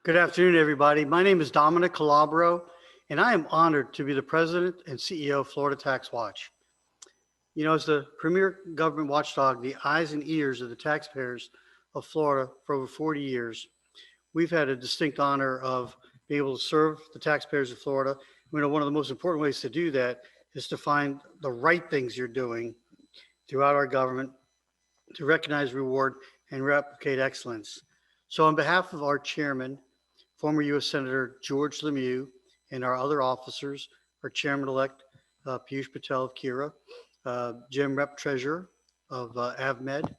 Good afternoon, everybody. My name is Dominic Calabro, and I am honored to be the president and CEO of Florida TaxWatch. You know, as the premier government watchdog, the eyes and ears of the taxpayers of Florida for over 40 years, we've had a distinct honor of being able to serve the taxpayers of Florida. We know one of the most important ways to do that is to find the right things you're doing throughout our government to recognize, reward, and replicate excellence. So on behalf of our chairman, former U.S. Senator George Lemieux, and our other officers, our chairman-elect Piyush Patel of Kyra, Jim Rep Treasurer of AvMed,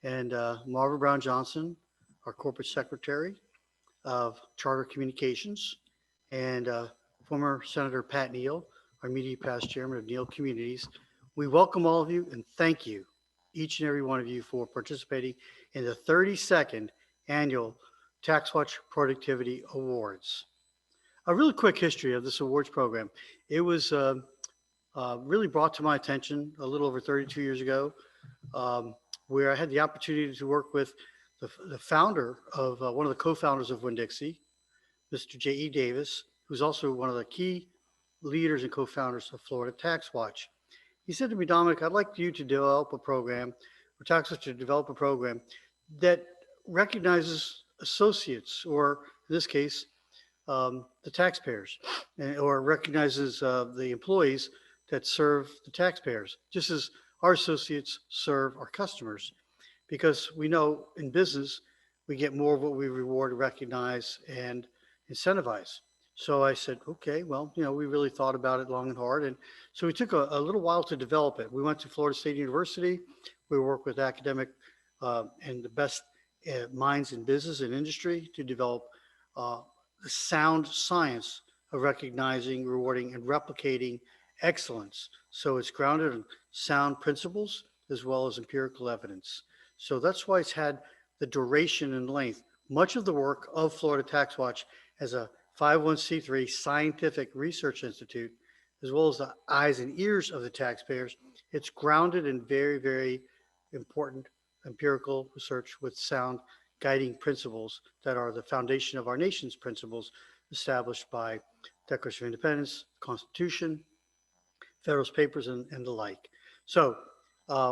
and Marva Brown Johnson, our corporate secretary of Charter Communications, and former Senator Pat Neal, our immediate past chairman of Neal Communities. We welcome all of you and thank you, each and every one of you, for participating in the 32nd annual TaxWatch Productivity Awards. A really quick history of this awards program. It was really brought to my attention a little over 32 years ago, where I had the opportunity to work with the founder of one of the co-founders of Winn-Dixie, Mr. J.E. Davis, who's also one of the key leaders and co-founders of Florida TaxWatch. He said to me, Dominic, I'd like you to develop a program, or TaxWatch to develop a program that recognizes associates, or in this case, the taxpayers, or recognizes the employees that serve the taxpayers, just as our associates serve our customers. Because we know in business, we get more of what we reward, recognize, and incentivize. So I said, okay, well, you know, we really thought about it long and hard. And so we took a little while to develop it. We went to Florida State University. We worked with academic and the best minds in business and industry to develop the sound science of recognizing, rewarding, and replicating excellence. So it's grounded in sound principles as well as empirical evidence. So that's why it's had the duration and length. Much of the work of Florida TaxWatch as a 501c3 scientific research institute, as well as the eyes and ears of the taxpayers, it's grounded in very, very important empirical research with sound guiding principles that are the foundation of our nation's principles established by Declaration of Independence, Constitution, Federalist Papers, and the like. So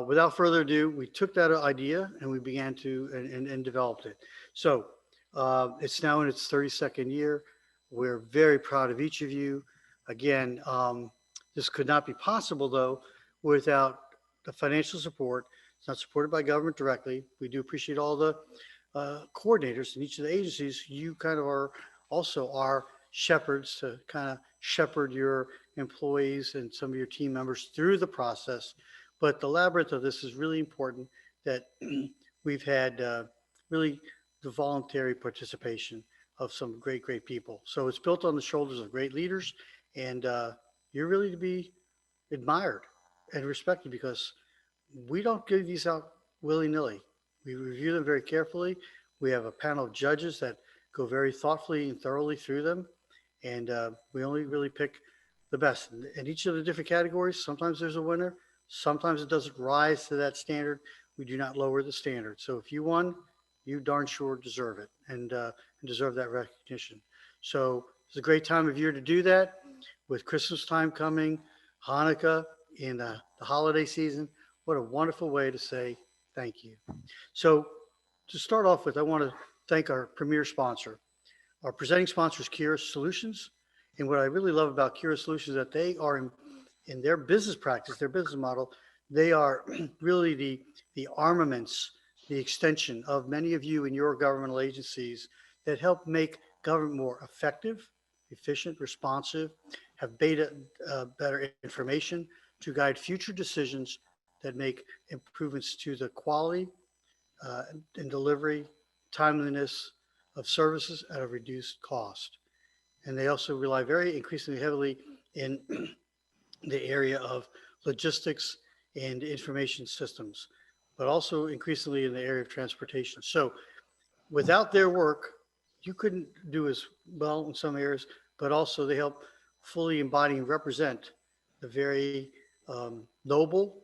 without further ado, we took that idea and we began to and developed it. So it's now in its 32nd year. We're very proud of each of you. Again, this could not be possible, though, without the financial support. It's not supported by government directly. We do appreciate all the coordinators in each of the agencies. You kind of are also our shepherds to kind of shepherd your employees and some of your team members through the process. But the labyrinth of this is really important, that we've had really the voluntary participation of some great, great people. So it's built on the shoulders of great leaders, and you're really to be admired and respected, because we don't give these out willy-nilly. We review them very carefully. We have a panel of judges that go very thoughtfully and thoroughly through them, and we only really pick the best. In each of the different categories, sometimes there's a winner, sometimes it doesn't rise to that standard. We do not lower the standard. So if you won, you darn sure deserve it, and deserve that recognition. So it's a great time of year to do that, with Christmas time coming, Hanukkah, in the holiday season. What a wonderful way to say thank you. So to start off with, I want to thank our premier sponsor. Our presenting sponsor is Kyra Solutions. And what I really love about Kyra Solutions is that they are in their business practice, their business model, they are really the armaments, the extension of many of you in your governmental agencies that help make government more effective, efficient, responsive, have better information to guide future decisions that make improvements to the quality and delivery, timeliness of services at a reduced cost. And they also rely very increasingly heavily in the area of logistics and information systems, but also increasingly in the area of transportation. So without their work, you couldn't do as well in some areas, but also they help fully embody and represent the very noble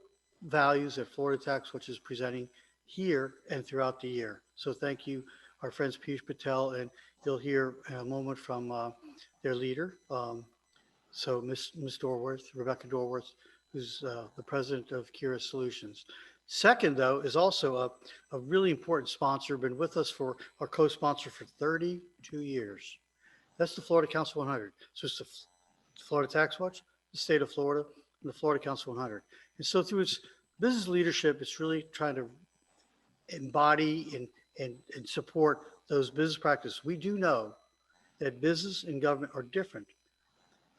values that Florida TaxWatch is presenting here and throughout the year. So thank you our friends Piyush Patel, and you'll hear in a moment from their leader. So Ms. Dorworth, Rebecca Dorworth, who's the president of Kyra Solutions. Second, though, is also a really important sponsor, been with us for our co-sponsor for 32 years. That's the Florida Council 100. So it's the Florida Tax Watch, the state of Florida, and the Florida Council 100. And so through its business leadership, it's really trying to embody and support those business practices. We do know that business and government are different,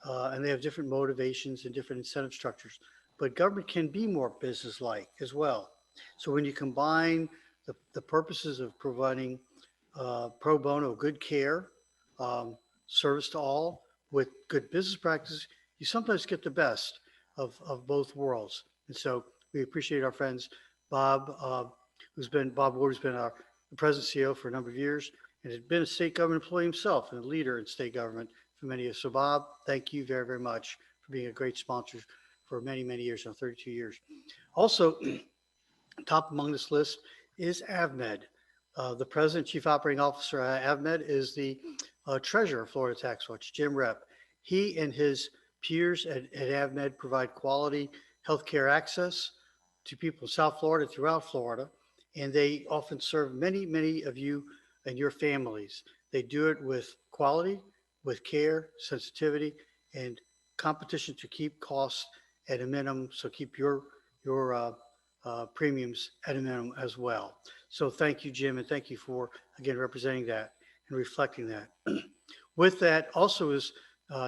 and they have different motivations and different incentive structures. But government can be more business-like as well. So when you combine the purposes of providing pro bono, good care, um, service to all, with good business practices, you sometimes get the best of both worlds. And so we appreciate our friends, Bob, Bob Ward, who's been our the president CEO for a number of years, and has been a state government employee himself and a leader in state government for many years. So Bob, thank you very, very much for being a great sponsor for many, many years, now 32 years. Also, top among this list is AvMed. The president, chief operating officer at AvMed is the treasurer of Florida Tax Watch, Jim Rep. He and his peers at AvMed provide quality healthcare access to people in South Florida, throughout Florida, and they often serve many, many of you and your families. They do it with quality, with care, sensitivity, and competition to keep costs at a minimum. So keep your premiums at a minimum as well. So thank you, Jim, and thank you for again representing that and reflecting that. With that, also is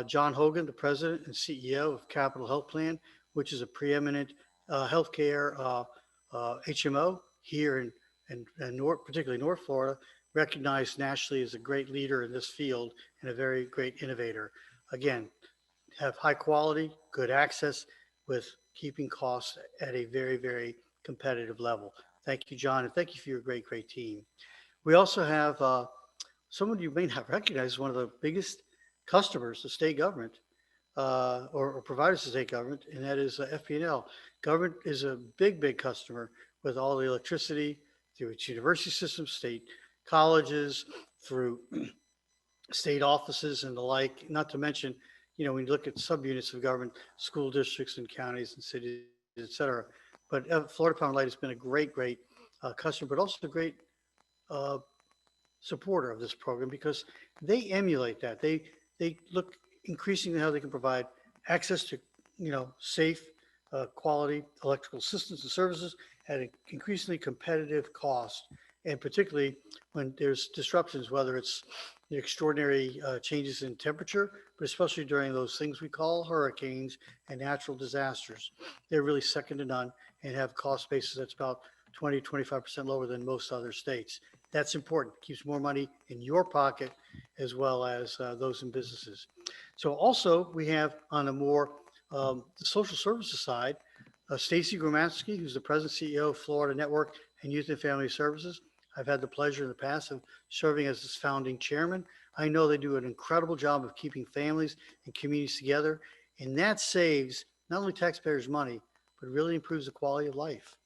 John Hogan, the president and CEO of Capital Health Plan, which is a preeminent healthcare HMO here in particularly North Florida, recognized nationally as a great leader in this field and a very great innovator. Again, have high quality, good access with keeping costs at a very, very competitive level. Thank you, John, and thank you for your great, great team. We also have someone you may not recognize, one of the biggest customers of state government or providers to state government, and that is FP&L. Government is a big, big customer with all the electricity through its university system, state colleges, through state offices and the like, not to mention, when you look at subunits of government, school districts and counties and cities, et cetera. But Florida Power and Light has been a great, great customer, but also a great uh, supporter of this program because they emulate that. They look increasingly how they can provide access to safe, quality electrical systems and services at an increasingly competitive cost, and particularly when there's disruptions, whether it's the extraordinary changes in temperature, but especially during those things we call hurricanes and natural disasters. They're really second to none and have cost basis that's about 20, 25% lower than most other states. That's important. It keeps more money in your pocket as well as those in businesses. So also we have on a more the social services side, Stacy Gromansky, who's the president CEO of Florida Network and Youth and Family Services. I've had the pleasure in the past of serving as its founding chairman. I know they do an incredible job of keeping families and communities together, and that saves not only taxpayers money, but really improves the quality of life.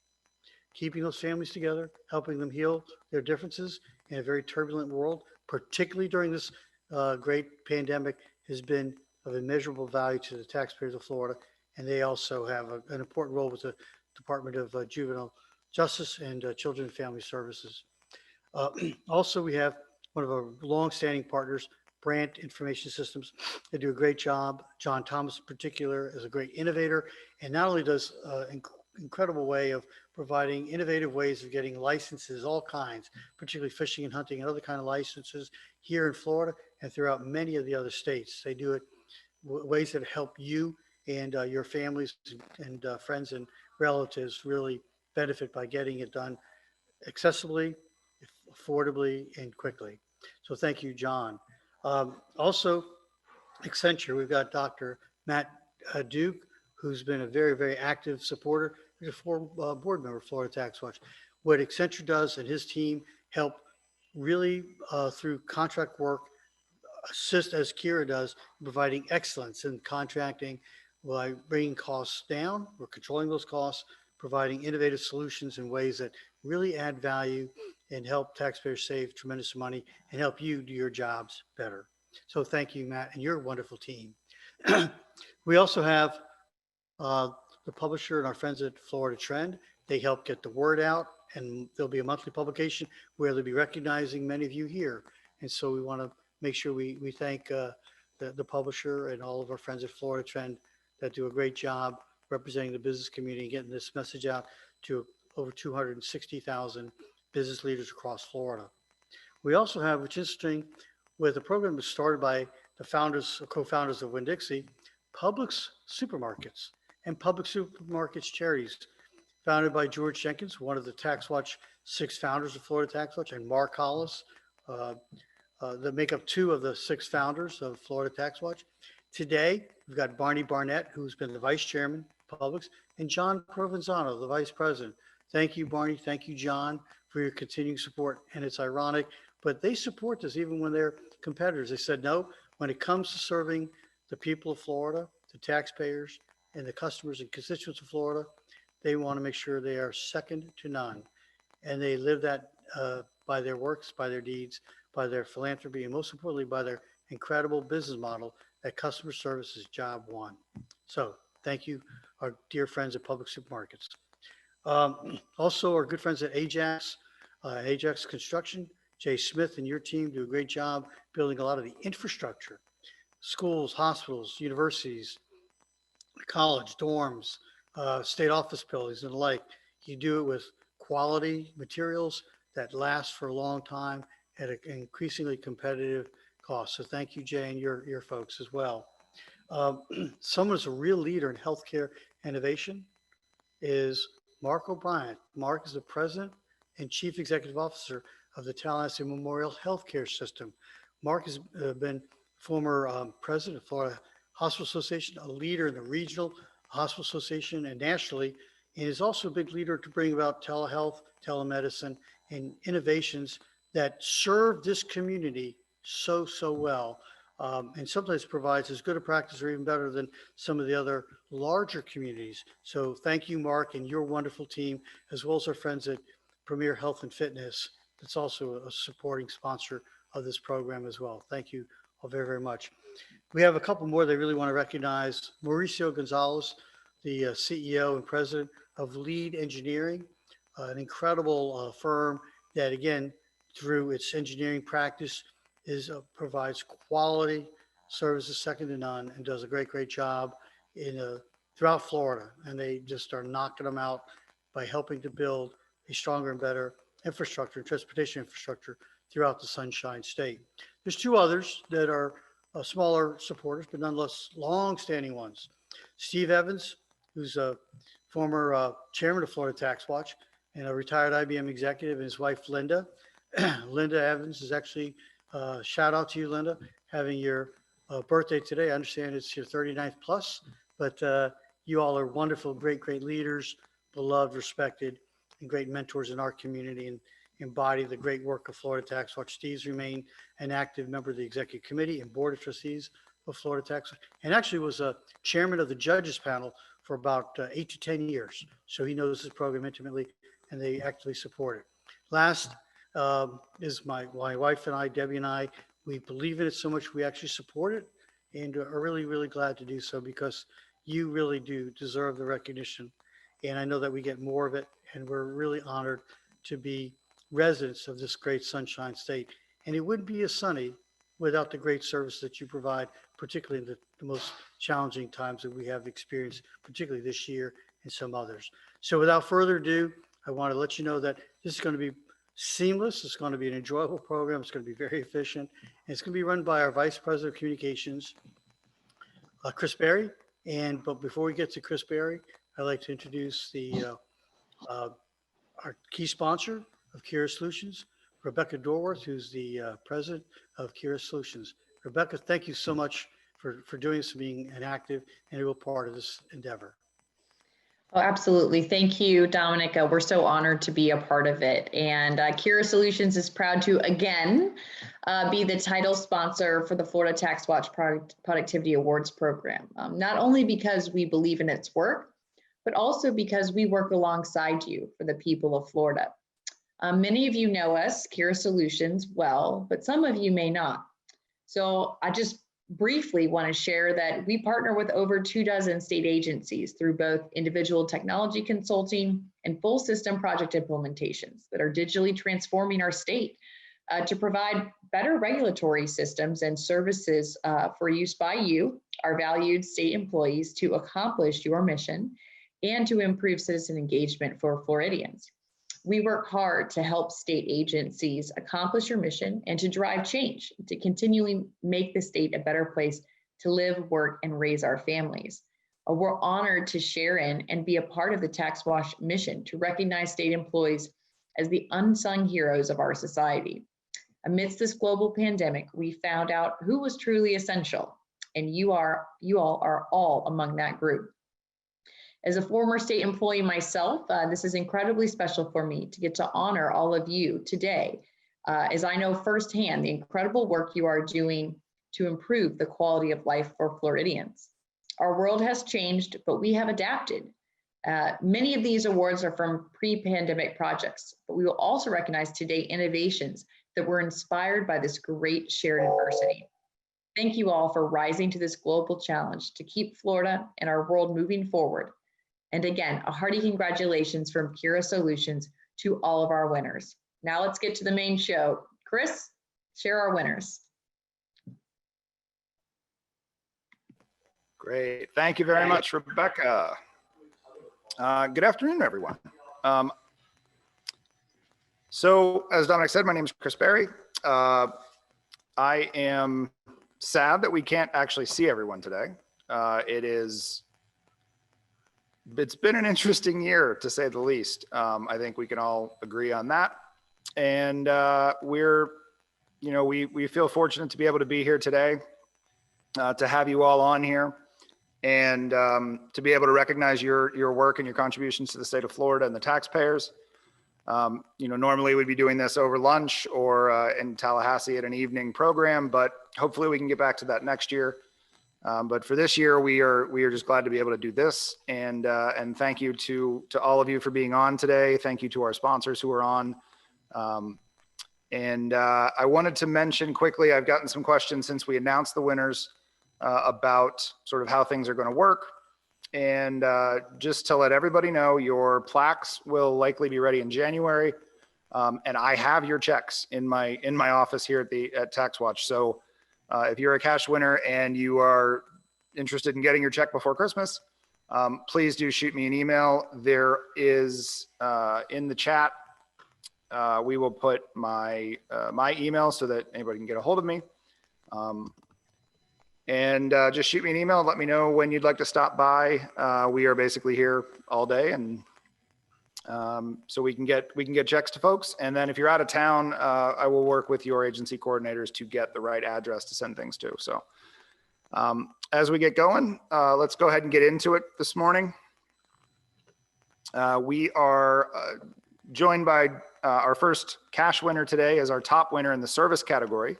Keeping those families together, helping them heal their differences in a very turbulent world, particularly during this great pandemic, has been of immeasurable value to the taxpayers of Florida. And they also have an important role with the Department of Juvenile Justice and Children and Family Services. Also, we have one of our longstanding partners, Brandt Information Systems. They do a great job. John Thomas, in particular, is a great innovator, and not only does incredible way of providing innovative ways of getting licenses, all kinds, particularly fishing and hunting and other kind of licenses here in Florida and throughout many of the other states. They do it ways that help you and your families and friends and relatives really benefit by getting it done accessibly, affordably, and quickly. So thank you, John. Also, Accenture, we've got Dr. Matt Duke, who's been a very, very active supporter. He's a former board member of Florida Tax Watch. What Accenture does and his team help really through contract work assist as Kyra does, providing excellence in contracting by bringing costs down or controlling those costs, providing innovative solutions in ways that really add value and help taxpayers save tremendous money and help you do your jobs better. So thank you, Matt, and your wonderful team. We also have the publisher and our friends at Florida Trend. They help get the word out, and there'll be a monthly publication where they'll be recognizing many of you here. And so we want to make sure we thank the publisher and all of our friends at Florida Trend that do a great job representing the business community and getting this message out to over 260,000 business leaders across Florida. We also have, which is interesting, with a program that was started by the founders, co-founders of Winn-Dixie, Publix Supermarkets and Public Supermarkets Charities, founded by George Jenkins, one of the TaxWatch 6 founders of Florida TaxWatch, and Mark Hollis, that make up 2 of the 6 founders of Florida TaxWatch. Today, we've got Barney Barnett, who's been the vice chairman of Publix, and John Provenzano, the vice president. Thank you, Barney. Thank you, John, for your continuing support. And it's ironic, but they support this even when they're competitors. They said, no, when it comes to serving the people of Florida, the taxpayers, and the customers and constituents of Florida, they want to make sure they are second to none. And they live that by their works, by their deeds, by their philanthropy, and most importantly, by their incredible business model that customer service is job one. So thank you, our dear friends at Public Supermarkets. Also, our good friends at Ajax Construction. Jay Smith and your team do a great job building a lot of the infrastructure, schools, hospitals, universities, college, dorms, state office buildings and the like. You do it with quality materials that last for a long time at an increasingly competitive cost. So thank you, Jay, and your folks as well. Someone who's a real leader in healthcare innovation is Mark O'Brien. Mark is the president and chief executive officer of the Tallahassee Memorial Healthcare System. Mark has been former president of Florida Hospital Association, a leader in the regional hospital association and nationally, and is also a big leader to bring about telehealth, telemedicine, and innovations that serve this community so well, and sometimes provides as good a practice or even better than some of the other larger communities. So thank you, Mark, and your wonderful team, as well as our friends at Premier Health and Fitness. That's also a supporting sponsor of this program as well. Thank you all very much. We have a couple more they really want to recognize. Mauricio Gonzalez, the CEO and president of Lead Engineering, an incredible firm that, again, through its engineering practice, provides quality services second to none and does a great job throughout Florida. And they just are knocking them out by helping to build a stronger and better infrastructure, transportation infrastructure throughout the Sunshine State. There's 2 others that are smaller supporters, but nonetheless long-standing ones. Steve Evans, who's a former chairman of Florida TaxWatch and a retired IBM executive, and his wife, Linda. Linda Evans is actually, shout out to you, Linda, having your birthday today. I understand it's your 39th plus, but you all are wonderful, great leaders, beloved, respected, and great mentors in our community, and embody the great work of Florida TaxWatch. Steve's remained an active member of the executive committee and board of trustees of Florida TaxWatch, and actually was a chairman of the judges panel for about 8 to 10 years. So he knows this program intimately, and they actively support it. Last is my wife and I, Debbie and I. We believe in it so much we actually support it, and are really glad to do so, because you really do deserve the recognition. And I know that we get more of it, and we're really honored to be residents of this great Sunshine State. And it wouldn't be as sunny without the great service that you provide, particularly in the most challenging times that we have experienced, particularly this year and some others. So without further ado, I want to let you know that this is going to be seamless. It's going to be an enjoyable program. It's going to be very efficient. And it's going to be run by our Vice President of Communications, Chris Berry. But before we get to Chris Berry, I'd like to introduce our key sponsor of Kyra Solutions, Rebecca Dorworth, who's the president of Kyra Solutions. Rebecca, thank you so much for doing this, being an active and a real part of this endeavor. Oh, absolutely. Thank you, Dominic. We're so honored to be a part of it. And Kyra Solutions is proud to, again, be the title sponsor for the Florida TaxWatch Productivity Awards program. Not only because we believe in its work, but also because we work alongside you for the people of Florida. Many of you know us, Kyra Solutions, well, but some of you may not. So I just briefly want to share that we partner with over 24 state agencies through both individual technology consulting and full system project implementations that are digitally transforming our state to provide better regulatory systems and services for use by you, our valued state employees, to accomplish your mission and to improve citizen engagement for Floridians. We work hard to help state agencies accomplish your mission and to drive change, to continually make the state a better place to live, work, and raise our families. We're honored to share in and be a part of the TaxWatch mission to recognize state employees as the unsung heroes of our society. Amidst this global pandemic, we found out who was truly essential, and you all are all among that group. As a former state employee myself, this is incredibly special for me to get to honor all of you today, as I know firsthand the incredible work you are doing to improve the quality of life for Floridians. Our world has changed, but we have adapted. Many of these awards are from pre-pandemic projects, but we will also recognize today innovations that were inspired by this great shared adversity. Thank you all for rising to this global challenge to keep Florida and our world moving forward. And again, a hearty congratulations from Kyra Solutions to all of our winners. Now let's get to the main show. Chris, share our winners. Great. Thank you very much, Rebecca. Good afternoon, everyone. So as Dominic said, my name is Chris Berry. I am sad that we can't actually see everyone today. It's been an interesting year, to say the least. I think we can all agree on that. And we feel fortunate to be able to be here today, to have you all on here, and to be able to recognize your work and your contributions to the state of Florida and the taxpayers. Normally we'd be doing this over lunch or in Tallahassee at an evening program, but hopefully we can get back to that next year. But for this year, we are just glad to be able to do this. And thank you to all of you for being on today. Thank you to our sponsors who are on. I wanted to mention quickly, I've gotten some questions since we announced the winners about sort of how things are going to work. And just to let everybody know, your plaques will likely be ready in January. And I have your checks in my office here at TaxWatch. So if you're a cash winner and you are interested in getting your check before Christmas, please do shoot me an email. There is in the chat, we will put my email so that anybody can get a hold of me. Just shoot me an email and let me know when you'd like to stop by. We are basically here all day, and so we can get checks to folks. And then if you're out of town, I will work with your agency coordinators to get the right address to send things to. So as we get going, let's go ahead and get into it this morning. We are joined by our first cash winner today as our top winner in the service category.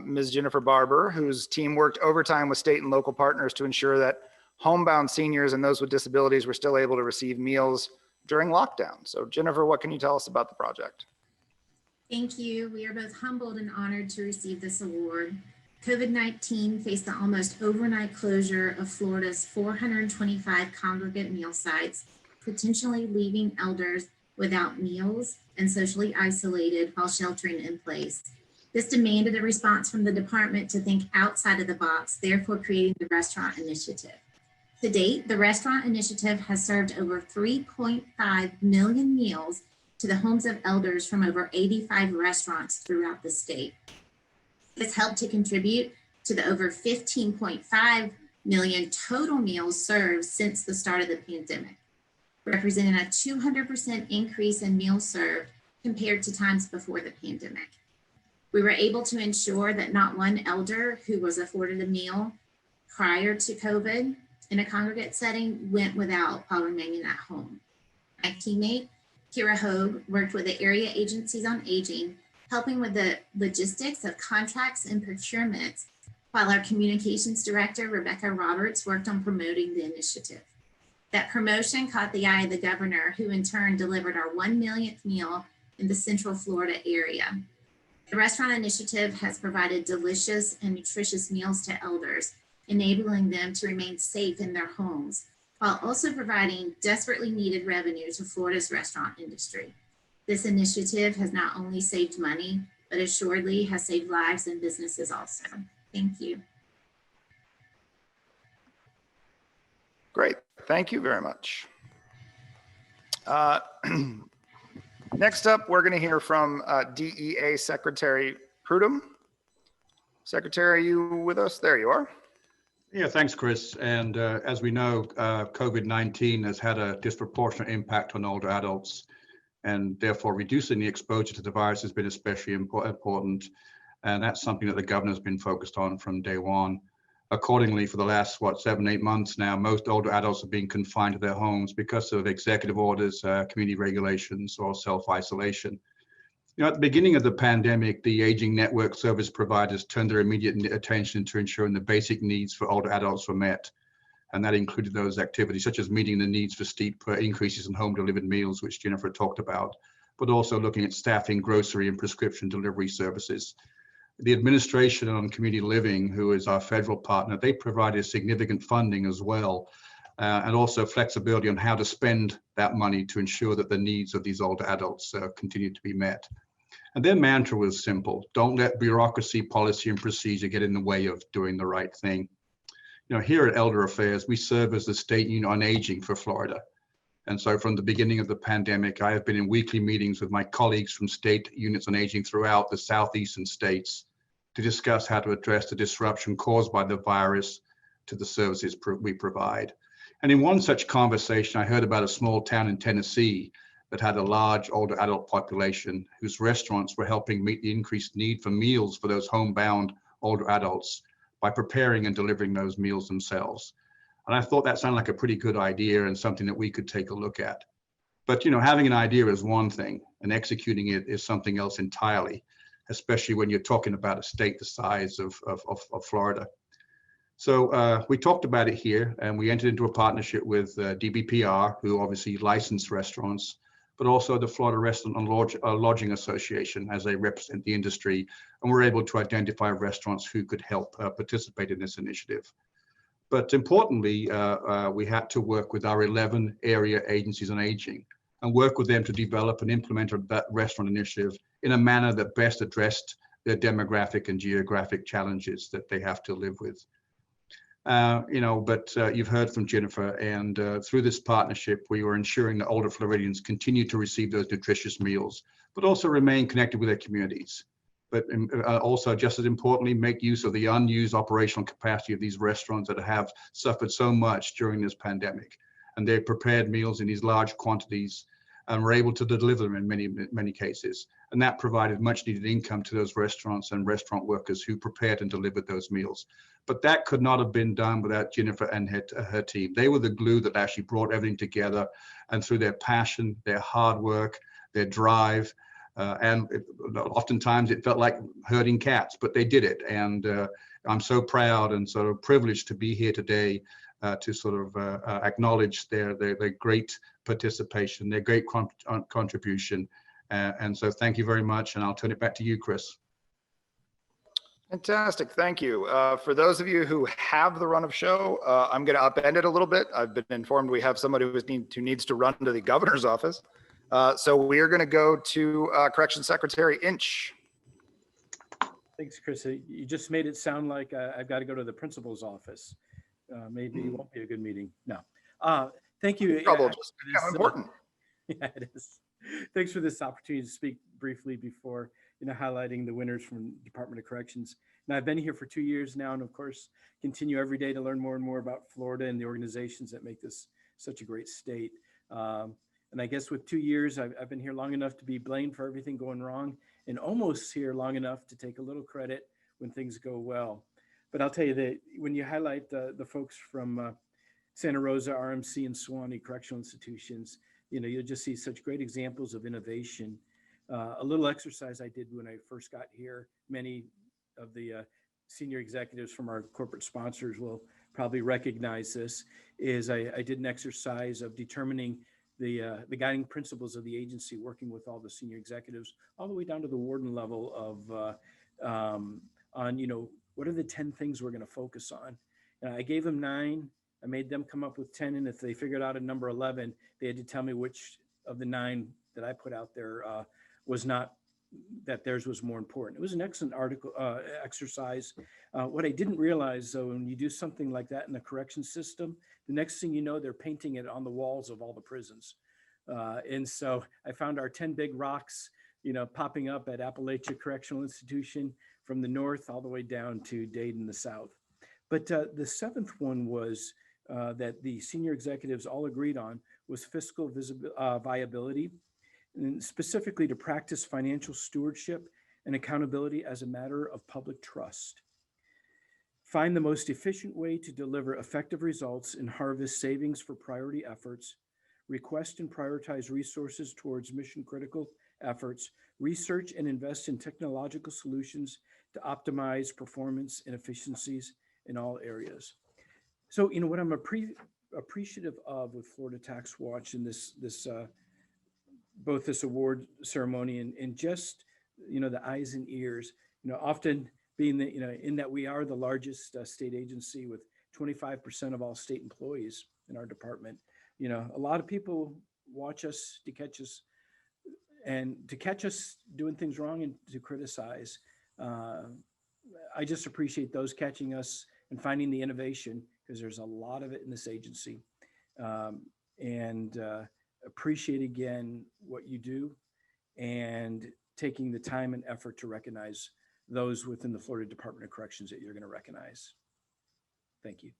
Ms. Jennifer Barber, whose team worked overtime with state and local partners to ensure that homebound seniors and those with disabilities were still able to receive meals during lockdown. So Jennifer, what can you tell us about the project? Thank you. We are both humbled and honored to receive this award. COVID-19 faced the almost overnight closure of Florida's 425 congregate meal sites, potentially leaving elders without meals and socially isolated while sheltering in place. This demanded a response from the department to think outside of the box, therefore creating the Restaurant Initiative. To date, the Restaurant Initiative has served over 3.5 million meals to the homes of elders from over 85 restaurants throughout the state. This helped to contribute to the over 15.5 million total meals served since the start of the pandemic, representing a 200% increase in meals served compared to times before the pandemic. We were able to ensure that not one elder who was afforded a meal prior to COVID in a congregate setting went without while remaining at home. My teammate, Kira Hogue, worked with the area agencies on aging, helping with the logistics of contracts and procurements, while our communications director, Rebecca Roberts, worked on promoting the initiative. That promotion caught the eye of the governor, who in turn delivered our 1 millionth meal in the Central Florida area. The restaurant initiative has provided delicious and nutritious meals to elders, enabling them to remain safe in their homes, while also providing desperately needed revenue to Florida's restaurant industry. This initiative has not only saved money, but assuredly has saved lives and businesses also. Thank you. Great. Thank you very much. Next up, we're going to hear from DEA Secretary Prudhomme. Secretary, are you with us? There you are. Yeah, thanks, Chris. And as we know, COVID-19 has had a disproportionate impact on older adults, and therefore reducing the exposure to the virus has been especially important. And that's something that the governor's been focused on from day one. Accordingly, for the last, 7, 8 months now, most older adults are being confined to their homes because of executive orders, community regulations, or self-isolation. You know, at the beginning of the pandemic, the aging network service providers turned their immediate attention to ensuring the basic needs for older adults were met. And that included those activities such as meeting the needs for steep increases in home delivered meals, which Jennifer talked about, but also looking at staffing grocery and prescription delivery services. The administration on community living, who is our federal partner, they provided significant funding as well, and also flexibility on how to spend that money to ensure that the needs of these older adults continue to be met. And their mantra was simple: don't let bureaucracy, policy, and procedure get in the way of doing the right thing. You know, here at Elder Affairs, we serve as the state unit on aging for Florida. And so from the beginning of the pandemic, I have been in weekly meetings with my colleagues from state units on aging throughout the southeastern states to discuss how to address the disruption caused by the virus to the services we provide. And in one such conversation, I heard about a small town in Tennessee that had a large older adult population whose restaurants were helping meet the increased need for meals for those homebound older adults by preparing and delivering those meals themselves. And I thought that sounded like a pretty good idea and something that we could take a look at. But, you know, having an idea is one thing and executing it is something else entirely, especially when you're talking about a state the size of Florida. So we talked about it here, and we entered into a partnership with DBPR, who obviously license restaurants, but also the Florida Restaurant and Lodging Association, as they represent the industry, and we're able to identify restaurants who could help participate in this initiative. But importantly, we had to work with our 11 area agencies on aging and work with them to develop and implement that restaurant initiative in a manner that best addressed their demographic and geographic challenges that they have to live with. But you've heard from Jennifer, and through this partnership, we were ensuring that older Floridians continue to receive those nutritious meals, but also remain connected with their communities. But also, just as importantly, make use of the unused operational capacity of these restaurants that have suffered so much during this pandemic. And they prepared meals in these large quantities and were able to deliver them in many cases. And that provided much needed income to those restaurants and restaurant workers who prepared and delivered those meals. But that could not have been done without Jennifer and her team. They were the glue that actually brought everything together, and through their passion, their hard work, their drive, oftentimes it felt like herding cats, but they did it. And I'm so proud and sort of privileged to be here today to sort of acknowledge their great participation, their great contribution. And so thank you very much. And I'll turn it back to you, Chris. Fantastic. Thank you. For those of you who have the run of show, I'm going to upend it a little bit. I've been informed we have somebody who needs to run to the governor's office. So we are going to go to Corrections Secretary Inch. Thanks, Chris. You just made it sound like I've got to go to the principal's office. Maybe it won't be a good meeting. No. Thank you. Just important. Yeah, it is. Thanks for this opportunity to speak briefly before, highlighting the winners from Department of Corrections. And I've been here for 2 years now, and of course, continue every day to learn more and more about Florida and the organizations that make this such a great state. And I guess with 2 years, I've been here long enough to be blamed for everything going wrong, and almost here long enough to take a little credit when things go well. But I'll tell you that when you highlight the folks from Santa Rosa, RMC, and Suwannee Correctional Institutions, you'll just see such great examples of innovation. A little exercise I did when I first got here, many of the senior executives from our corporate sponsors will probably recognize this, is I did an exercise of determining the guiding principles of the agency, working with all the senior executives, all the way down to the warden level of on, you know, what are the 10 things we're going to focus on? And I gave them 9. I made them come up with 10. And if they figured out a number 11, they had to tell me which of the 9 that I put out there was not, that theirs was more important. It was an excellent exercise. What I didn't realize, though, when you do something like that in the correction system, the next thing you know, they're painting it on the walls of all the prisons. And so I found our 10 big rocks, you know, popping up at Appalachia Correctional Institution from the north all the way down to Dayton, the south. But the 7th one was that the senior executives all agreed on was fiscal viability, and specifically to practice financial stewardship and accountability as a matter of public trust. Find the most efficient way to deliver effective results and harvest savings for priority efforts, request and prioritize resources towards mission critical efforts, research and invest in technological solutions to optimize performance and efficiencies in all areas. So, you know, what I'm appreciative of with Florida Tax Watch and both this award ceremony and just, you know, the eyes and ears, you know, often being that, you know, in that we are the largest state agency with 25% of all state employees in our department. You know, a lot of people watch us to catch us doing things wrong and to criticize. I just appreciate those catching us and finding the innovation, because there's a lot of it in this agency. Appreciate again what you do and taking the time and effort to recognize those within the Florida Department of Corrections that you're going to recognize. Thank you.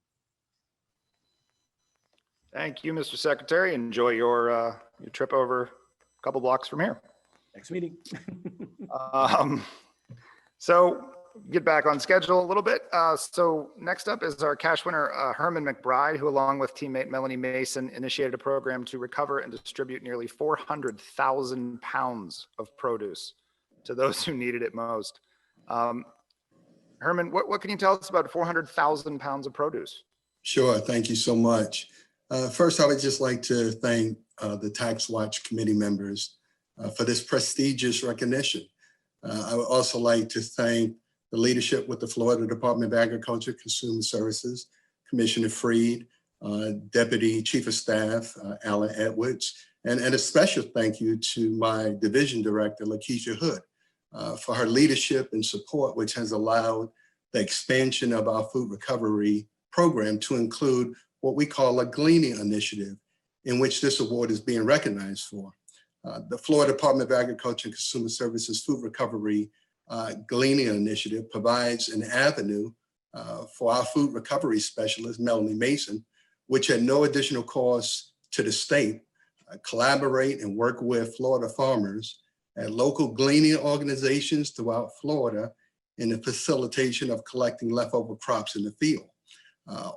Thank you, Mr. Secretary. Enjoy your trip over a couple blocks from here. Next meeting. So get back on schedule a little bit. So next up is our cash winner, Herman Mcbride, who along with teammate Melanie Mason initiated a program to recover and distribute nearly 400,000 pounds of produce to those who needed it most. Herman, what can you tell us about 400,000 pounds of produce? Sure, thank you so much. First, I would just like to thank the TaxWatch committee members for this prestigious recognition. I would also like to thank the leadership with the Florida Department of Agriculture, Consumer Services, Commissioner Freed, Deputy Chief of Staff, Alan Edwards, and a special thank you to my Division Director, Lakeisha Hood, for her leadership and support, which has allowed the expansion of our food recovery program to include what we call a gleaning initiative, in which this award is being recognized for. The Florida Department of Agriculture and Consumer Services Food Recovery Gleaning Initiative provides an avenue for our food recovery specialist, Melanie Mason, which at no additional cost to the state, collaborate and work with Florida farmers and local gleaning organizations throughout Florida in the facilitation of collecting leftover crops in the field.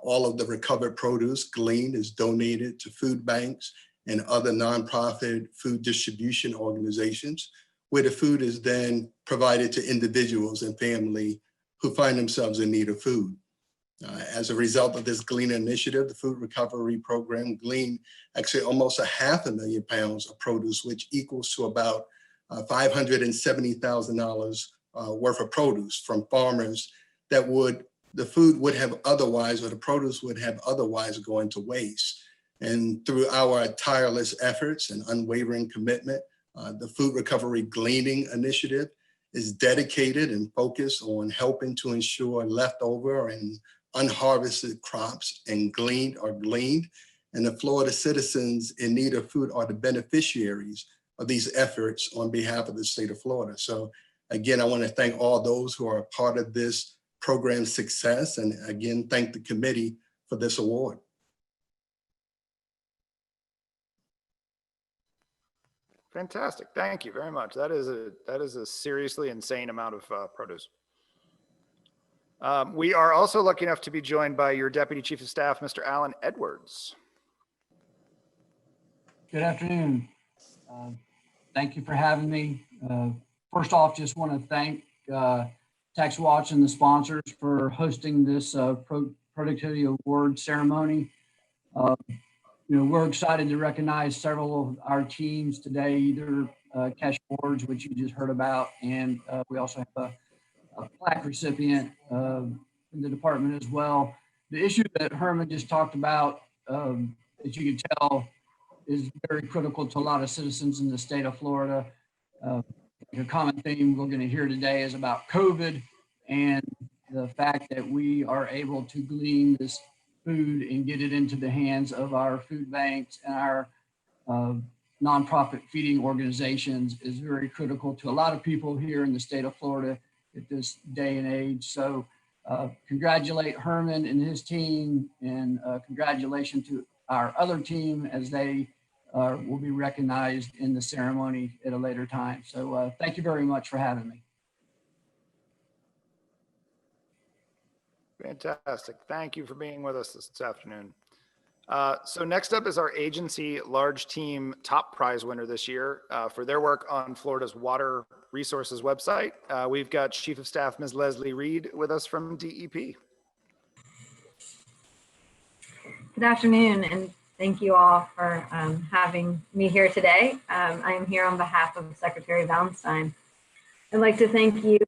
All of the recovered produce gleaned is donated to food banks and other nonprofit food distribution organizations, where the food is then provided to individuals and family who find themselves in need of food. As a result of this gleaning initiative, the food recovery program gleaned actually almost 500,000 pounds of produce, which equals to about $570,000 worth of produce from farmers that the food would have otherwise, or the produce would have otherwise gone to waste. And through our tireless efforts and unwavering commitment, the Food Recovery Gleaning Initiative is dedicated and focused on helping to ensure leftover and unharvested crops and gleaned are gleaned. And the Florida citizens in need of food are the beneficiaries of these efforts on behalf of the state of Florida. So again, I want to thank all those who are a part of this program's success, and again, thank the committee for this award. Fantastic. Thank you very much. That is a seriously insane amount of produce. We are also lucky enough to be joined by your Deputy Chief of Staff, Mr. Alan Edwards. Good afternoon. Thank you for having me. First off, just want to thank TaxWatch and the sponsors for hosting this Productivity Award ceremony. we're excited to recognize several of our teams today, either cash awards, which you just heard about, and we also have a plaque recipient in the department as well. The issue that Herman just talked about, as you can tell, is very critical to a lot of citizens in the state of Florida. The common theme we're going to hear today is about COVID and the fact that we are able to glean this food and get it into the hands of our food banks and our nonprofit feeding organizations is very critical to a lot of people here in the state of Florida at this day and age. So congratulate Herman and his team, and congratulations to our other team as they will be recognized in the ceremony at a later time. So thank you very much for having me. Fantastic. Thank you for being with us this afternoon. So next up is our agency large team top prize winner this year for their work on Florida's water resources website. We've got Chief of Staff Ms. Leslie Reed with us from DEP. Good afternoon, and thank you all for having me here today. I am here on behalf of Secretary Valentine. I'd like to thank you,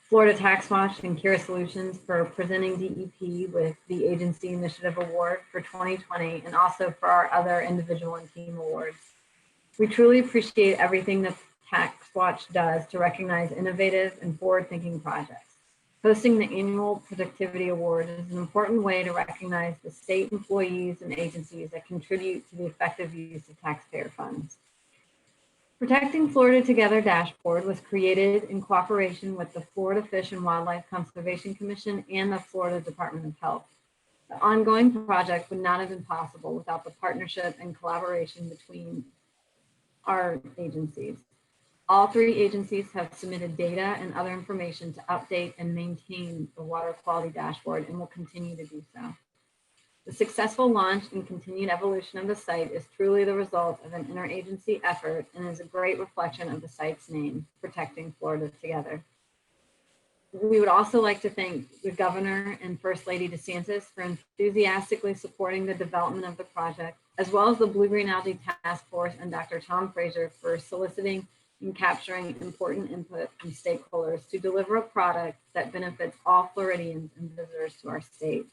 Florida TaxWatch and Kyra Solutions, for presenting DEP with the Agency Initiative Award for 2020, and also for our other individual and team awards. We truly appreciate everything that TaxWatch does to recognize innovative and forward-thinking projects. Hosting the annual Productivity Award is an important way to recognize the state employees and agencies that contribute to the effective use of taxpayer funds. Protecting Florida Together dashboard was created in cooperation with the Florida Fish and Wildlife Conservation Commission and the Florida Department of Health. The ongoing project would not have been possible without the partnership and collaboration between our agencies. All three agencies have submitted data and other information to update and maintain the water quality dashboard and will continue to do so. The successful launch and continued evolution of the site is truly the result of an interagency effort and is a great reflection of the site's name, Protecting Florida Together. We would also like to thank the Governor and First Lady DeSantis for enthusiastically supporting the development of the project, as well as the Blue-Green Algae Task Force and Dr. Tom Fraser for soliciting and capturing important input from stakeholders to deliver a product that benefits all Floridians and visitors to our state.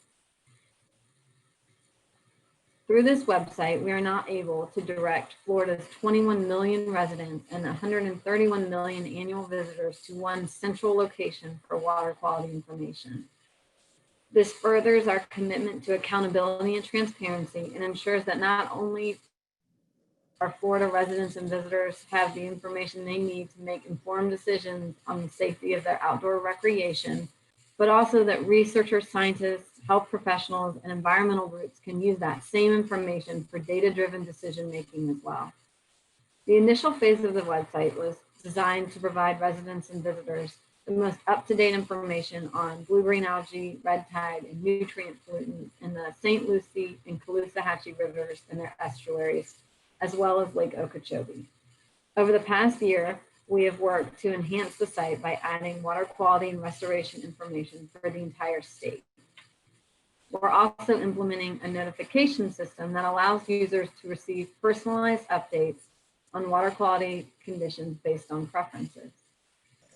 Through this website, we are now able to direct Florida's 21 million residents and 131 million annual visitors to one central location for water quality information. This furthers our commitment to accountability and transparency and ensures that not only our Florida residents and visitors have the information they need to make informed decisions on the safety of their outdoor recreation, but also that researchers, scientists, health professionals, and environmental groups can use that same information for data-driven decision-making as well. The initial phase of the website was designed to provide residents and visitors the most up-to-date information on blue-green algae, red tide, and nutrient pollutants in the St. Lucie and Caloosahatchee rivers and their estuaries, as well as Lake Okeechobee. Over the past year, we have worked to enhance the site by adding water quality and restoration information for the entire state. We're also implementing a notification system that allows users to receive personalized updates on water quality conditions based on preferences.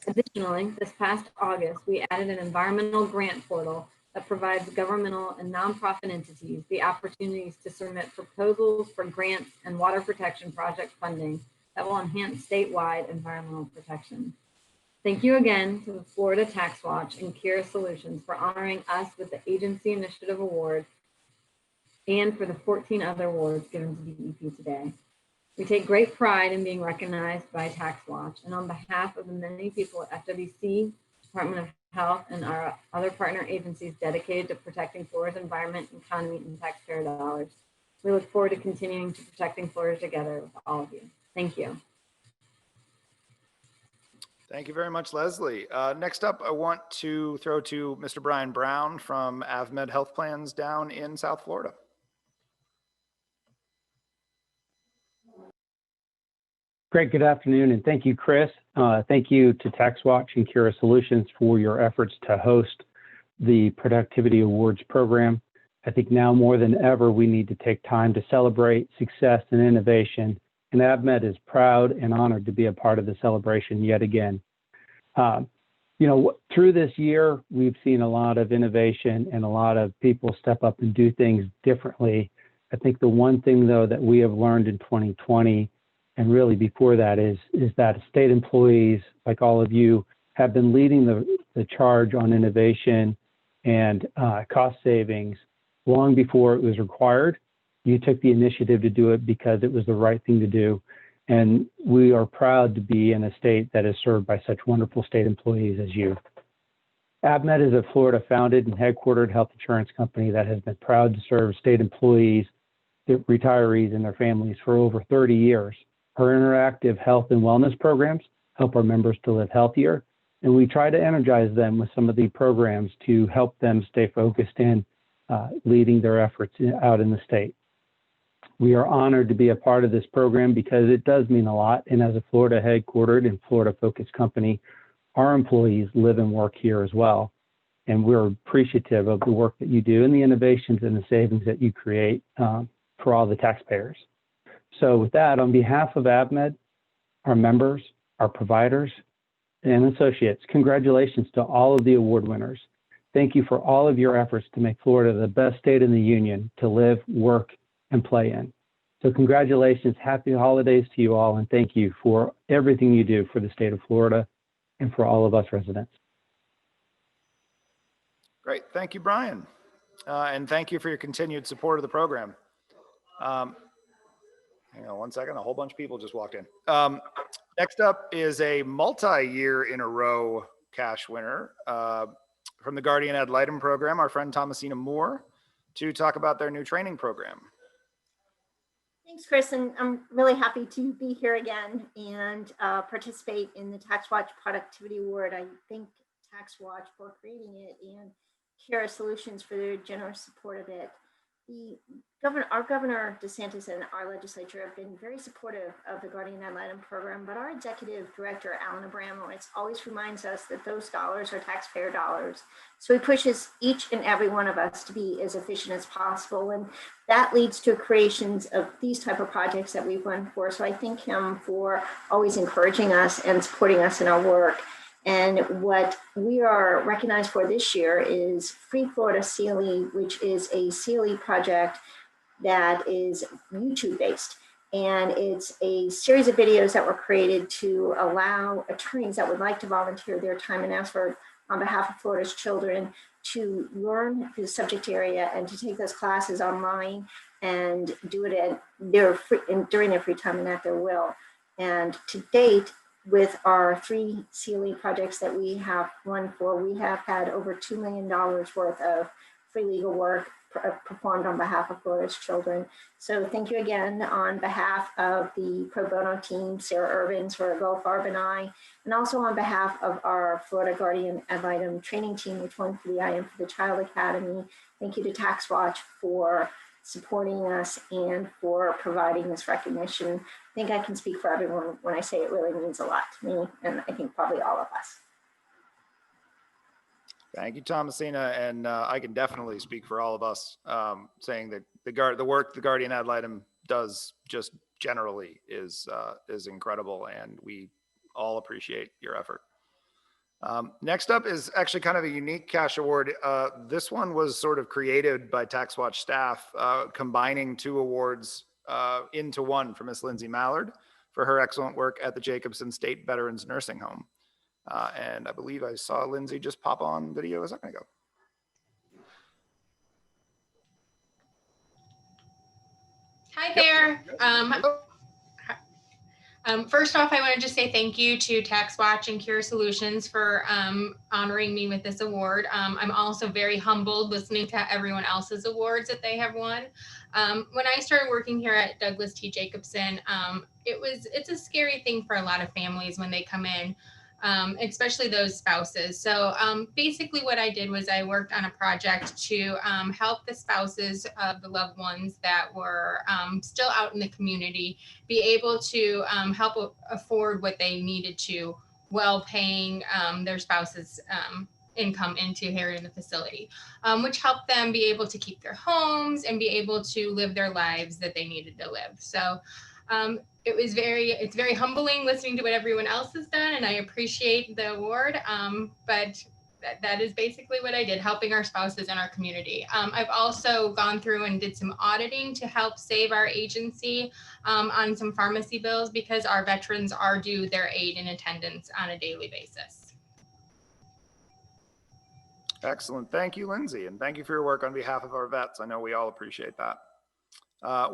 Additionally, this past August, we added an environmental grant portal that provides governmental and nonprofit entities the opportunities to submit proposals for grants and water protection project funding that will enhance statewide environmental protection. Thank you again to the Florida TaxWatch and Kyra Solutions for honoring us with the Agency Initiative Award and for the 14 other awards given to DEP today. We take great pride in being recognized by TaxWatch, and on behalf of the many people at FWC, Department of Health, and our other partner agencies dedicated to protecting Florida's environment, economy, and taxpayer dollars, we look forward to continuing to protecting Florida together with all of you. Thank you. Thank you very much, Leslie. Next up, I want to throw to Mr. Brian Brown from AvMed Health Plans down in South Florida. Great, good afternoon, and thank you, Chris. Thank you to TaxWatch and Kyra Solutions for your efforts to host the Productivity Awards program. I think now more than ever, we need to take time to celebrate success and innovation. And AvMed is proud and honored to be a part of the celebration yet again. Through this year, we've seen a lot of innovation and a lot of people step up and do things differently. I think the one thing, though, that we have learned in 2020 and really before that is that state employees, like all of you, have been leading the charge on innovation and cost savings long before it was required. You took the initiative to do it because it was the right thing to do. And we are proud to be in a state that is served by such wonderful state employees as you. AvMed is a Florida-founded and headquartered health insurance company that has been proud to serve state employees, retirees, and their families for over 30 years. Our interactive health and wellness programs help our members to live healthier, and we try to energize them with some of the programs to help them stay focused in leading their efforts out in the state. We are honored to be a part of this program because it does mean a lot. And as a Florida headquartered and Florida focused company, our employees live and work here as well. And we're appreciative of the work that you do and the innovations and the savings that you create for all the taxpayers. So with that, on behalf of AvMed, our members, our providers, and associates, congratulations to all of the award winners. Thank you for all of your efforts to make Florida the best state in the union to live, work, and play in. So congratulations, happy holidays to you all, and thank you for everything you do for the state of Florida and for all of us residents. Great, thank you, Brian. And thank you for your continued support of the program. Hang on one second, a whole bunch of people just walked in. Next up is a multi-year in a row cash winner from the Guardian Ad Litem program, our friend Thomasina Moore, to talk about their new training program. Thanks, Chris, and I'm really happy to be here again and participate in the TaxWatch Productivity Award. I thank TaxWatch for creating it and Kyra Solutions for their generous support of it. Our Governor DeSantis and our legislature have been very supportive of the Guardian Ad Litem program, but our executive director, Alan Abramowitz, always reminds us that those dollars are taxpayer dollars. So he pushes each and every one of us to be as efficient as possible. And that leads to creations of these type of projects that we've run for. So I thank him for always encouraging us and supporting us in our work. And what we are recognized for this year is Free Florida CLE, which is a CLE project that is YouTube based. And it's a series of videos that were created to allow attorneys that would like to volunteer their time and effort on behalf of Florida's children to learn the subject area and to take those classes online and do it at during their free time and at their will. And to date, with our 3 CLE projects that we have run for, we have had over $2 million worth of free legal work performed on behalf of Florida's children. So thank you again on behalf of the pro bono team, Sarah Irvin, Sarah Goldfarb, and I, and also on behalf of our Florida Guardian Ad Litem training team, which won for the I Am for the Child Academy. Thank you to TaxWatch for supporting us and for providing this recognition. I think I can speak for everyone when I say it really means a lot to me, and I think probably all of us. Thank you, Thomasina, and I can definitely speak for all of us, saying that the work the Guardian Ad Litem does just generally is incredible, and we all appreciate your effort. Next up is actually kind of a unique cash award. This one was sort of created by TaxWatch staff, combining 2 awards into one for Miss Lindsay Mallard for her excellent work at the Jacobson State Veterans Nursing Home. And I believe I saw Lindsay just pop on video a second ago. Hi there. First off, I want to just say thank you to TaxWatch and Kyra Solutions for honoring me with this award. I'm also very humbled listening to everyone else's awards that they have won. When I started working here at Douglas T. Jacobson, it's a scary thing for a lot of families when they come in, especially those spouses. So basically what I did was I worked on a project to help the spouses of the loved ones that were still out in the community be able to help afford what they needed to while paying their spouses income into here in the facility, which helped them be able to keep their homes and be able to live their lives that they needed to live. So it's very humbling listening to what everyone else has done, and I appreciate the award. But that is basically what I did, helping our spouses in our community. I've also gone through and did some auditing to help save our agency on some pharmacy bills because our veterans are due their aid and attendance on a daily basis. Excellent. Thank you, Lindsay. And thank you for your work on behalf of our vets. I know we all appreciate that.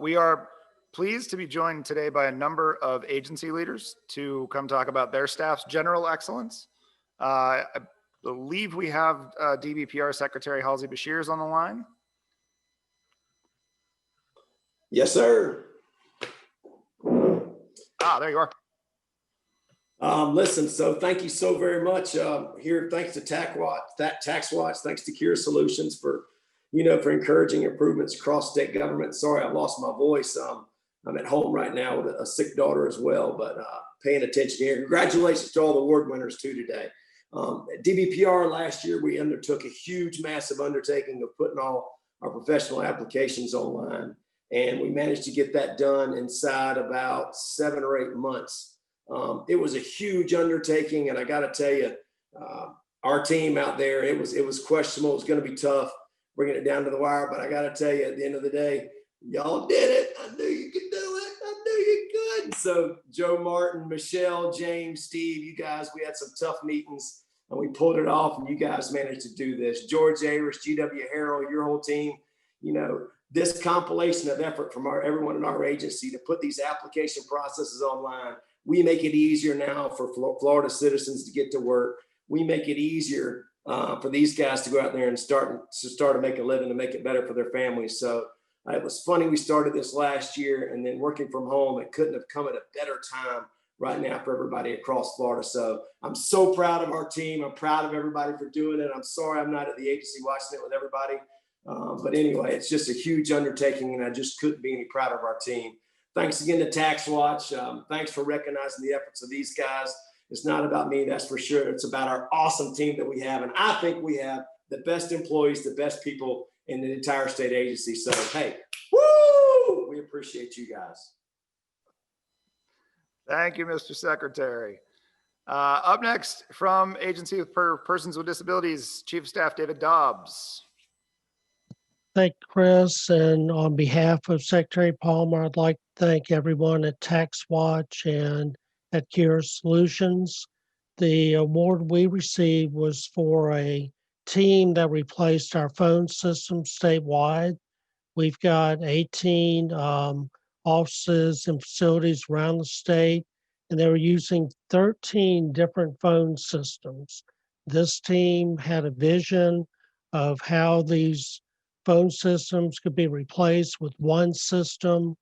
We are pleased to be joined today by a number of agency leaders to come talk about their staff's general excellence. I believe we have DBPR Secretary Halsey Bashir is on the line. Yes, sir. There you are. Listen, so thank you so very much here. Thanks to TaxWatch, thanks to Kyra Solutions for encouraging improvements across state government. Sorry, I lost my voice. I'm at home right now with a sick daughter as well, but paying attention here. Congratulations to all the award winners too today. At DBPR last year, we undertook a huge, massive undertaking of putting all our professional applications online. And we managed to get that done inside about 7 or 8 months. It was a huge undertaking, and I got to tell you, our team out there, it was questionable. It was going to be tough bringing it down to the wire, but I got to tell you, at the end of the day, y'all did it. I knew you could do it. I knew you could. So Joe Martin, Michelle, James, Steve, you guys, we had some tough meetings, and we pulled it off, and you guys managed to do this. George Ayers, GW Harrell, your whole team, this compilation of effort from everyone in our agency to put these application processes online. We make it easier now for Florida citizens to get to work. We make it easier for these guys to go out there and start to make a living, to make it better for their families. So it was funny. We started this last year, and then working from home, it couldn't have come at a better time right now for everybody across Florida. So I'm so proud of our team. I'm proud of everybody for doing it. I'm sorry I'm not at the agency watching it with everybody. But anyway, it's just a huge undertaking, and I just couldn't be any prouder of our team. Thanks again to TaxWatch. Thanks for recognizing the efforts of these guys. It's not about me, that's for sure. It's about our awesome team that we have. And I think we have the best employees, the best people in the entire state agency. So, hey, woo! We appreciate you guys. Thank you, Mr. Secretary. Up next from Agency for Persons with Disabilities, Chief of Staff David Dobbs. Thank you, Chris. And on behalf of Secretary Palmer, I'd like to thank everyone at TaxWatch and at Kyra Solutions. The award we received was for a team that replaced our phone system statewide. We've got 18 offices and facilities around the state, and they were using 13 different phone systems. This team had a vision of how these phone systems could be replaced with one system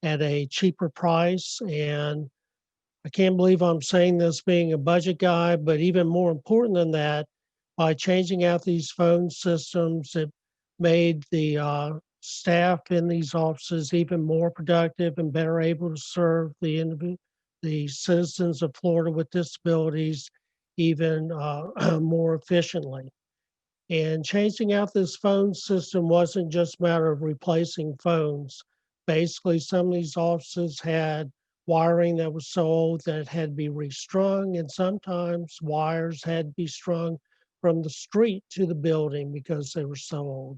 at a cheaper price. And I can't believe I'm saying this being a budget guy, but even more important than that, by changing out these phone systems, it made the staff in these offices even more productive and better able to serve the citizens of Florida with disabilities even more efficiently. And changing out this phone system wasn't just a matter of replacing phones. Basically, some of these offices had wiring that was so old that it had to be restrung, and sometimes wires had to be strung from the street to the building because they were so old.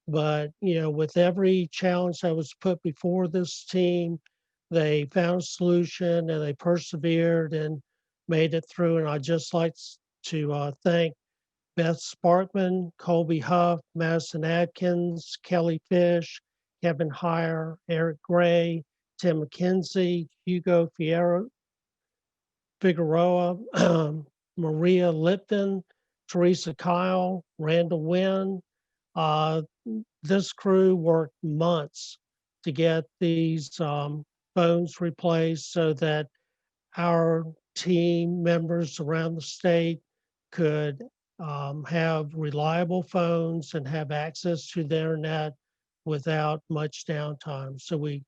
But, with every challenge that was put before this team, they found a solution and they persevered and made it through. And I'd just like to thank Beth Sparkman, Colby Huff, Madison Adkins, Kelly Fish, Kevin Heyer, Eric Gray, Tim McKenzie, Hugo Figueroa, Maria Lipton, Teresa Kyle, Randall Wynn. This crew worked months to get these phones replaced so that our team members around the state could have reliable phones and have access to the internet without much downtime. So we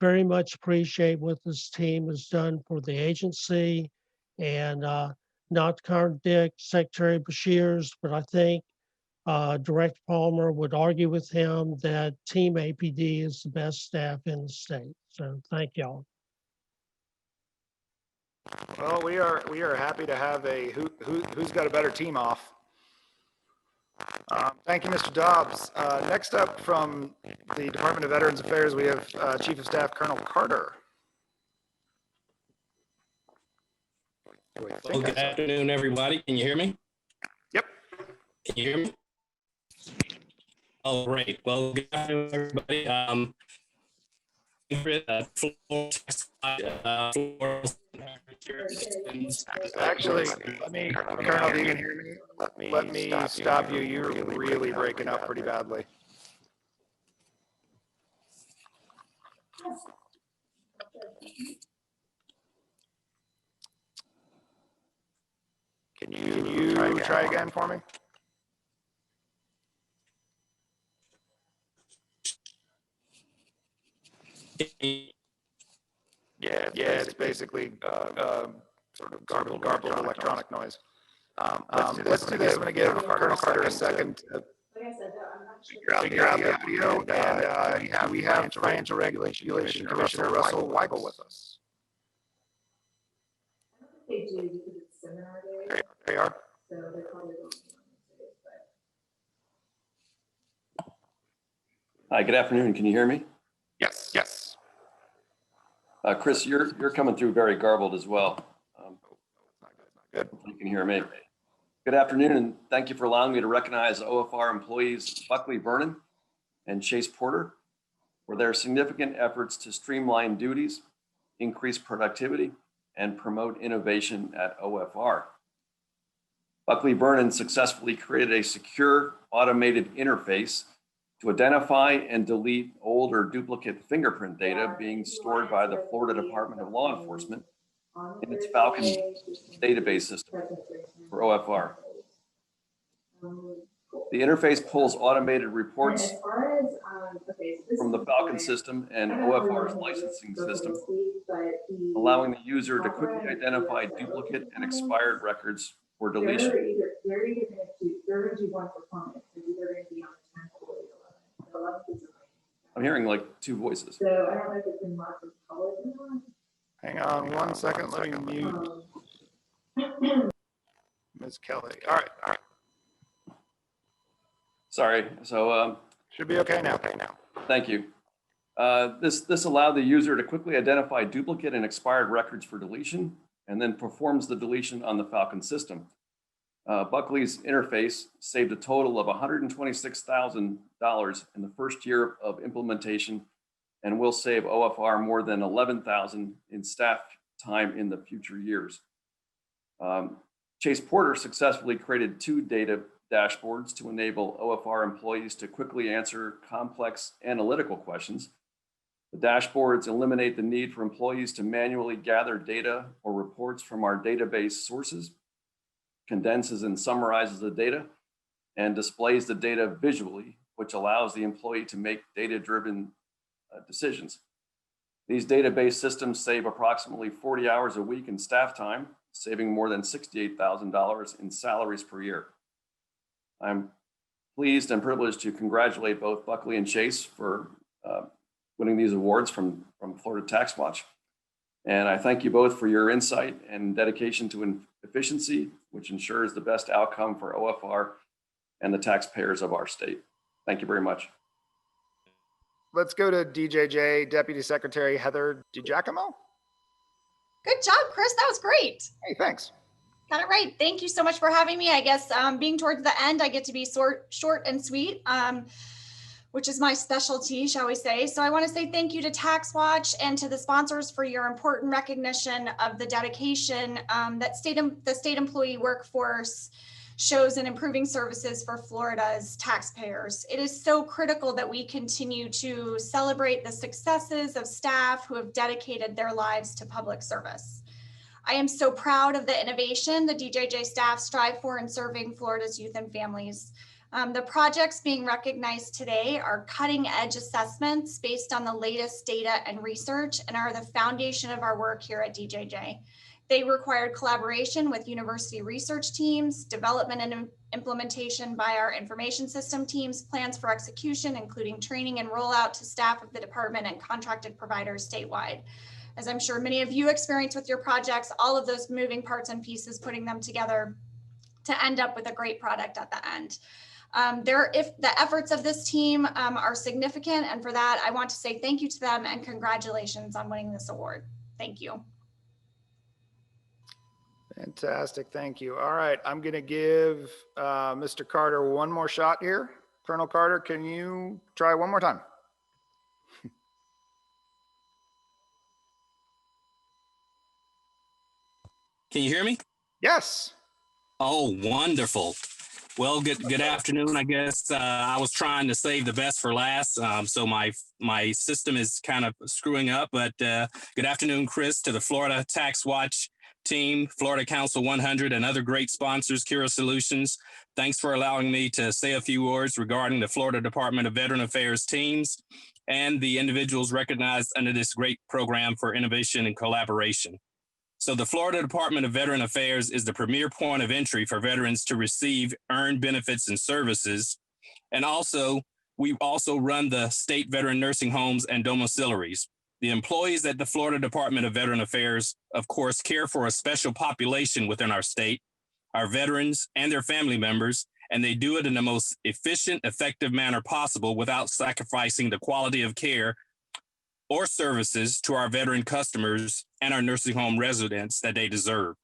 very much appreciate what this team has done for the agency. And not to contradict Secretary Bashir's, but I think Director Palmer would argue with him that Team APD is the best staff in the state. So thank y'all. Well, we are happy to have a who's got a better team off. Thank you, Mr. Dobbs. Next up from the Department of Veterans Affairs, we have Chief of Staff Colonel Carter. Well, good afternoon, everybody. Can you hear me? Yep. Can you hear me? Oh, great. Well, good afternoon, everybody. Actually, Colonel, you can hear me? Let me stop you. You're really breaking up pretty badly. Can you try again for me? Yeah, it's basically sort of garbled electronic noise. Let's do this. I'm going to give Colonel Carter a second to figure out the audio, and we have Financial Regulation Commissioner Russell Weigel with us. There you are. Hi, good afternoon. Can you hear me? Yes. Chris, you're coming through very garbled as well. Good. You can hear me. Good afternoon, and thank you for allowing me to recognize OFR employees Buckley Vernon and Chase Porter for their significant efforts to streamline duties, increase productivity, and promote innovation at OFR. Buckley Vernon successfully created a secure automated interface to identify and delete old or duplicate fingerprint data being stored by the Florida Department of Law Enforcement in its Falcon database system for OFR. The interface pulls automated reports from the Falcon system and OFR's licensing system, allowing the user to quickly identify duplicate and expired records for deletion. I'm hearing like two voices. So I don't know if it's been marked as colored or not. Hang on one second. Let me mute Ms. Kelly. All right. Sorry. So should be okay now. Thank you. This allowed the user to quickly identify duplicate and expired records for deletion, and then performs the deletion on the Falcon system. Buckley's interface saved a total of $126,000 in the first year of implementation, and will save OFR more than $11,000 in staff time in the future years. Chase Porter successfully created 2 data dashboards to enable OFR employees to quickly answer complex analytical questions. The dashboards eliminate the need for employees to manually gather data or reports from our database sources, condenses and summarizes the data, and displays the data visually, which allows the employee to make data-driven decisions. These database systems save approximately 40 hours a week in staff time, saving more than $68,000 in salaries per year. I'm pleased and privileged to congratulate both Buckley and Chase for winning these awards from Florida TaxWatch. And I thank you both for your insight and dedication to efficiency, which ensures the best outcome for OFR and the taxpayers of our state. Thank you very much. Let's go to DJJ, Deputy Secretary Heather Giacomo. Good job, Chris. That was great. Hey, thanks. Got it right. Thank you so much for having me. I guess being towards the end, I get to be short and sweet, which is my specialty, shall we say. So I want to say thank you to TaxWatch and to the sponsors for your important recognition of the dedication that the state employee workforce shows in improving services for Florida's taxpayers. It is so critical that we continue to celebrate the successes of staff who have dedicated their lives to public service. I am so proud of the innovation the DJJ staff strive for in serving Florida's youth and families. The projects being recognized today are cutting edge assessments based on the latest data and research, and are the foundation of our work here at DJJ. They required collaboration with university research teams, development and implementation by our information system teams, plans for execution, including training and rollout to staff of the department and contracted providers statewide. As I'm sure many of you experience with your projects, all of those moving parts and pieces, putting them together to end up with a great product at the end. If the efforts of this team are significant, and for that, I want to say thank you to them and congratulations on winning this award. Thank you. Fantastic, thank you. All right, I'm gonna give Mr. Carter one more shot here. Colonel Carter, can you try one more time? Can you hear me? Yes. Oh, wonderful. Well, good afternoon. I guess I was trying to save the best for last, so my system is kind of screwing up. But good afternoon, Chris, to the Florida TaxWatch team, Florida Council 100, and other great sponsors, Kyra Solutions. Thanks for allowing me to say a few words regarding the Florida Department of Veteran Affairs teams and the individuals recognized under this great program for innovation and collaboration. So the Florida Department of Veteran Affairs is the premier point of entry for veterans to receive earned benefits and services. And also, we also run the state veteran nursing homes and domiciliaries. The employees at the Florida Department of Veteran Affairs, of course, care for a special population within our state, our veterans and their family members, and they do it in the most efficient, effective manner possible without sacrificing the quality of care or services to our veteran customers and our nursing home residents that they deserve.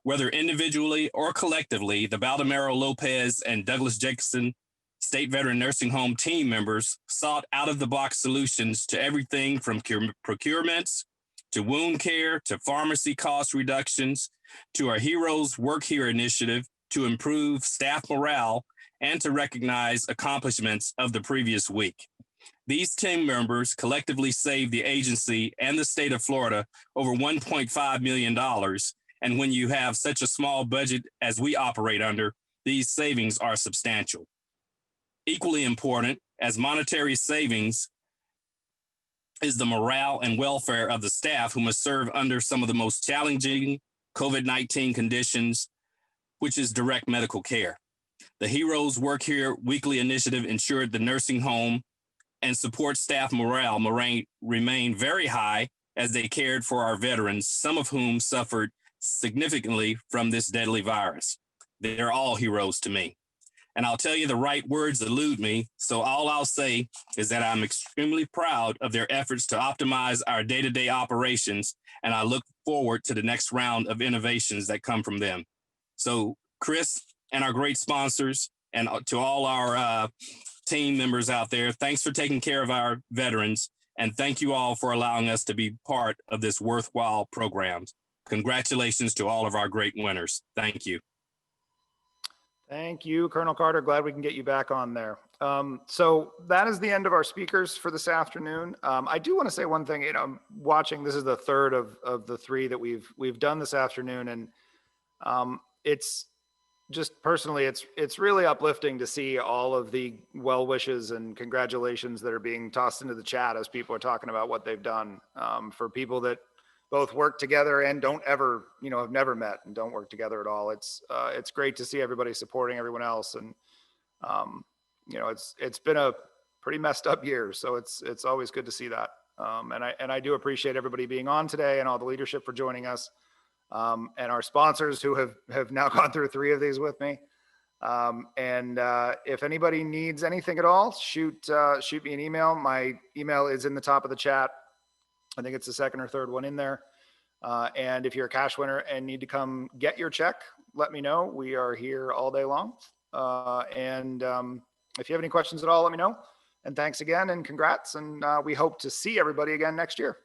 Whether individually or collectively, the Baldomero Lopez and Douglas Jacobson State Veteran Nursing Home team members sought out-of-the-box solutions to everything from procurements, to wound care, to pharmacy cost reductions, to our Heroes Work Here initiative to improve staff morale and to recognize accomplishments of the previous week. These team members collectively saved the agency and the state of Florida over $1.5 million. And when you have such a small budget as we operate under, these savings are substantial. Equally important as monetary savings is the morale and welfare of the staff who must serve under some of the most challenging COVID-19 conditions, which is direct medical care. The Heroes Work Here weekly initiative ensured the nursing home and support staff morale remained very high as they cared for our veterans, some of whom suffered significantly from this deadly virus. They're all heroes to me. And I'll tell you, the right words elude me, so all I'll say is that I'm extremely proud of their efforts to optimize our day-to-day operations, and I look forward to the next round of innovations that come from them. So Chris and our great sponsors, and to all our team members out there, thanks for taking care of our veterans, and thank you all for allowing us to be part of this worthwhile program. Congratulations to all of our great winners. Thank you. Thank you, Colonel Carter. Glad we can get you back on there. So that is the end of our speakers for this afternoon. I do want to say one thing. You know, I'm watching. This is the third of the three that we've done this afternoon, and it's just personally, it's really uplifting to see all of the well wishes and congratulations that are being tossed into the chat as people are talking about what they've done. For people that both work together and don't ever, have never met and don't work together at all. It's great to see everybody supporting everyone else. And, it's been a pretty messed up year. So it's always good to see that. And I do appreciate everybody being on today and all the leadership for joining us. And our sponsors who have now gone through three of these with me. If anybody needs anything at all, shoot me an email. My email is in the top of the chat. I think it's the second or third one in there. And if you're a cash winner and need to come get your check, let me know. We are here all day long. If you have any questions at all, let me know. And thanks again and congrats. And we hope to see everybody again next year.